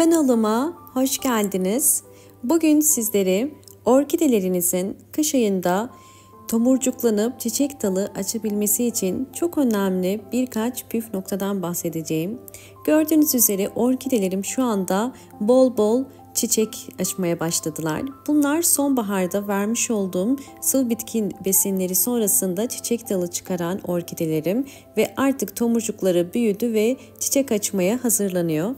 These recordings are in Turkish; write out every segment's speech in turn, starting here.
Kanalıma hoş geldiniz. Bugün sizlere orkidelerinizin kış ayında tomurcuklanıp çiçek dalı açabilmesi için çok önemli birkaç püf noktadan bahsedeceğim. Gördüğünüz üzere orkidelerim şu anda bol bol çiçek açmaya başladılar. Bunlar sonbaharda vermiş olduğum sıvı bitki besinleri sonrasında çiçek dalı çıkaran orkidelerim ve artık tomurcukları büyüdü ve çiçek açmaya hazırlanıyor.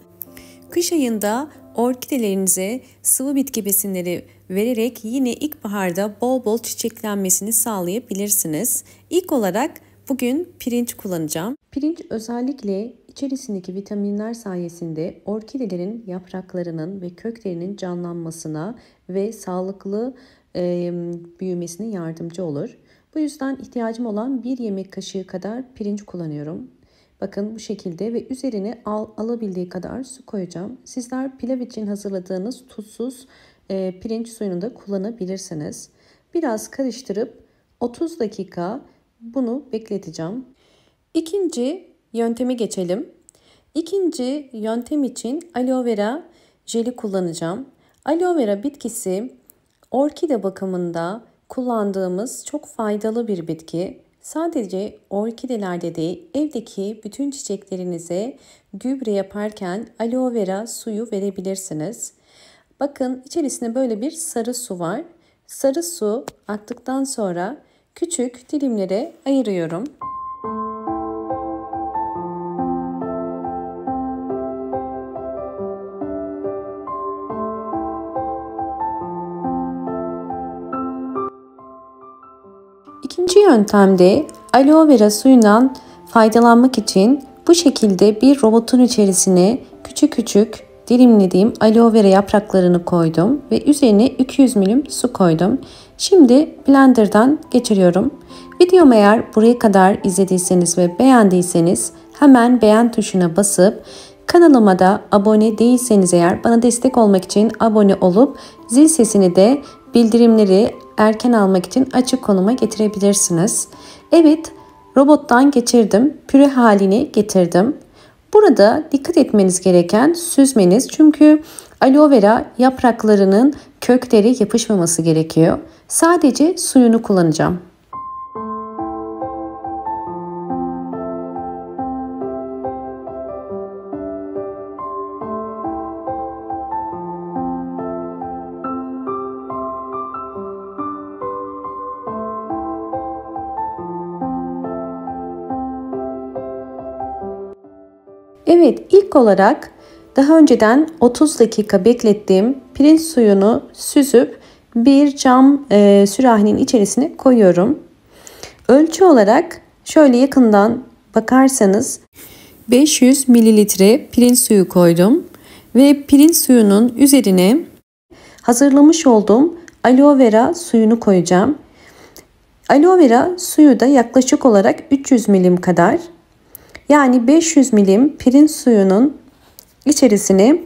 Kış ayında orkidelerinize sıvı bitki besinleri vererek yine ilkbaharda bol bol çiçeklenmesini sağlayabilirsiniz. İlk olarak bugün pirinç kullanacağım. Pirinç özellikle içerisindeki vitaminler sayesinde orkidelerin yapraklarının ve köklerinin canlanmasına ve sağlıklı büyümesine yardımcı olur. Bu yüzden ihtiyacım olan 1 yemek kaşığı kadar pirinç kullanıyorum. Bakın bu şekilde ve üzerine alabildiği kadar su koyacağım. Sizler pilav için hazırladığınız tuzsuz pirinç suyunu da kullanabilirsiniz. Biraz karıştırıp 30 dakika bunu bekleteceğim. İkinci yönteme geçelim. İkinci yöntem için aloe vera jeli kullanacağım. Aloe vera bitkisi orkide bakımında kullandığımız çok faydalı bir bitki. Sadece orkidelerde değil, evdeki bütün çiçeklerinize gübre yaparken aloe vera suyu verebilirsiniz. Bakın içerisinde böyle bir sarı su var. Sarı su aktıktan sonra küçük dilimlere ayırıyorum. İkinci yöntemde aloe vera suyundan faydalanmak için bu şekilde bir robotun içerisine küçük küçük dilimlediğim aloe vera yapraklarını koydum ve üzerine 200 ml su koydum. Şimdi blenderdan geçiriyorum. Videomu eğer buraya kadar izlediyseniz ve beğendiyseniz hemen beğen tuşuna basıp kanalıma da abone değilseniz eğer bana destek olmak için abone olup zil sesini de bildirimleri erken almak için açık konuma getirebilirsiniz. Evet, robottan geçirdim. Püre haline getirdim. Burada dikkat etmeniz gereken süzmeniz. Çünkü aloe vera yapraklarının kökleri yapışmaması gerekiyor. Sadece suyunu kullanacağım. Evet, ilk olarak daha önceden 30 dakika beklettiğim pirinç suyunu süzüp bir cam sürahinin içerisine koyuyorum. Ölçü olarak şöyle yakından bakarsanız 500 mililitre pirinç suyu koydum ve pirinç suyunun üzerine hazırlamış olduğum aloe vera suyunu koyacağım. Aloe vera suyu da yaklaşık olarak 300 milim kadar. Yani 500 milim pirinç suyunun içerisine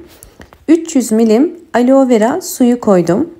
300 milim aloe vera suyu koydum.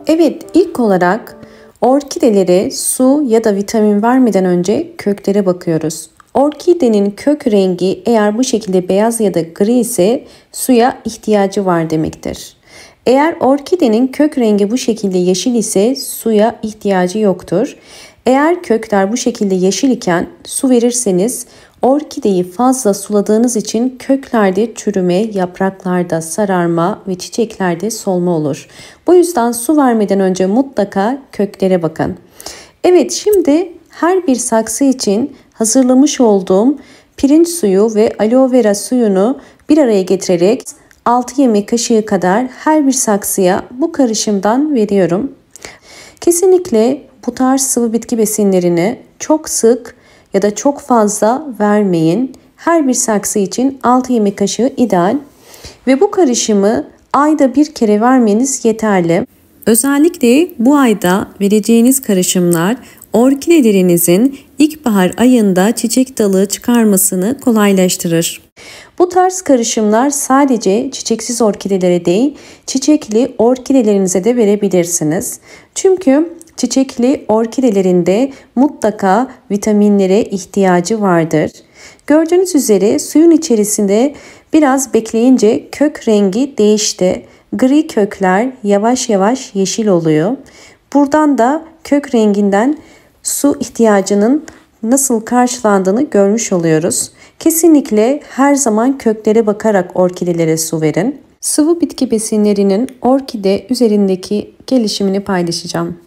Evet, ilk olarak orkidelere su ya da vitamin vermeden önce köklere bakıyoruz. Orkidenin kök rengi eğer bu şekilde beyaz ya da gri ise suya ihtiyacı var demektir. Eğer orkidenin kök rengi bu şekilde yeşil ise suya ihtiyacı yoktur. Eğer kökler bu şekilde yeşil iken su verirseniz orkideyi fazla suladığınız için köklerde çürüme, yapraklarda sararma ve çiçeklerde solma olur. Bu yüzden su vermeden önce mutlaka köklere bakın. Evet, şimdi her bir saksı için hazırlamış olduğum pirinç suyu ve aloe vera suyunu bir araya getirerek 6 yemek kaşığı kadar her bir saksıya bu karışımdan veriyorum. Kesinlikle bu tarz sıvı bitki besinlerini çok sık ya da çok fazla vermeyin. Her bir saksı için 6 yemek kaşığı ideal. Ve bu karışımı ayda bir kere vermeniz yeterli. Özellikle bu ayda vereceğiniz karışımlar orkidelerinizin ilkbahar ayında çiçek dalı çıkarmasını kolaylaştırır. Bu tarz karışımlar sadece çiçeksiz orkidelere değil, çiçekli orkidelerinize de verebilirsiniz. Çünkü çiçekli orkidelerinde mutlaka vitaminlere ihtiyacı vardır. Gördüğünüz üzere suyun içerisinde biraz bekleyince kök rengi değişti. Gri kökler yavaş yavaş yeşil oluyor. Buradan da kök renginden su ihtiyacının nasıl karşılandığını görmüş oluyoruz. Kesinlikle her zaman köklere bakarak orkidelere su verin. Sıvı bitki besinlerinin orkide üzerindeki gelişimini paylaşacağım.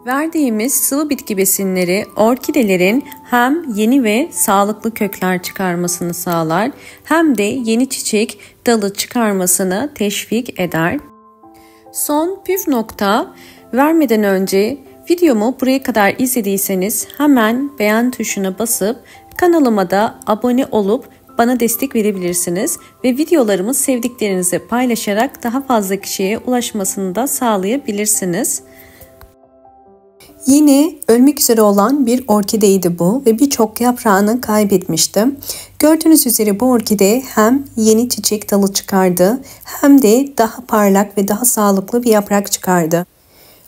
Verdiğimiz sıvı bitki besinleri orkidelerin hem yeni ve sağlıklı kökler çıkarmasını sağlar hem de yeni çiçek dalı çıkarmasını teşvik eder. Son püf nokta vermeden önce videomu buraya kadar izlediyseniz hemen beğen tuşuna basıp kanalıma da abone olup bana destek verebilirsiniz ve videolarımı sevdiklerinize paylaşarak daha fazla kişiye ulaşmasını da sağlayabilirsiniz. Yine ölmek üzere olan bir orkideydi bu ve birçok yaprağını kaybetmiştim. Gördüğünüz üzere bu orkide hem yeni çiçek dalı çıkardı hem de daha parlak ve daha sağlıklı bir yaprak çıkardı.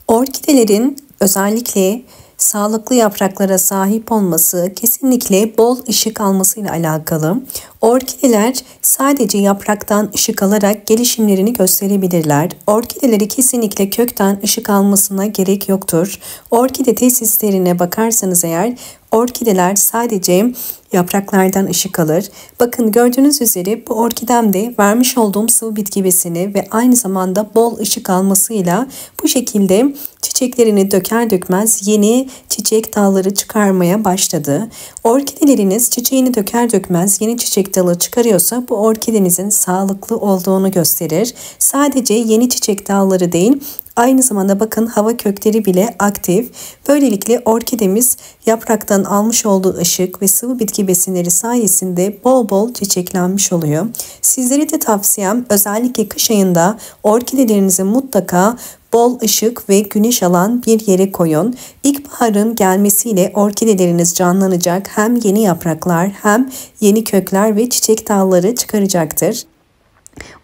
Orkidelerin özellikle sağlıklı yapraklara sahip olması kesinlikle bol ışık almasıyla alakalı. Orkideler sadece yapraktan ışık alarak gelişimlerini gösterebilirler. Orkideleri kesinlikle kökten ışık almasına gerek yoktur. Orkide tesislerine bakarsanız eğer orkideler sadece yapraklardan ışık alır. Bakın gördüğünüz üzere bu orkidemde vermiş olduğum sıvı bitki besini ve aynı zamanda bol ışık almasıyla bu şekilde çiçeklerini döker dökmez yeni çiçek dalları çıkarmaya başladı. Orkideleriniz çiçeğini döker dökmez yeni çiçek dalı çıkarıyorsa bu orkidenizin sağlıklı olduğunu gösterir. Sadece yeni çiçek dalları değil, aynı zamanda bakın hava kökleri bile aktif. Böylelikle orkidemiz yapraktan almış olduğu ışık ve sıvı bitki besinleri sayesinde bol bol çiçeklenmiş oluyor. Sizlere de tavsiyem özellikle kış ayında orkidelerinizi mutlaka bol ışık ve güneş alan bir yere koyun. İlkbaharın gelmesiyle orkideleriniz canlanacak. Hem yeni yapraklar hem yeni kökler ve çiçek dalları çıkaracaktır.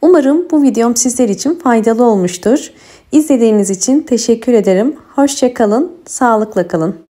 Umarım bu videom sizler için faydalı olmuştur. İzlediğiniz için teşekkür ederim. Hoşça kalın, sağlıkla kalın.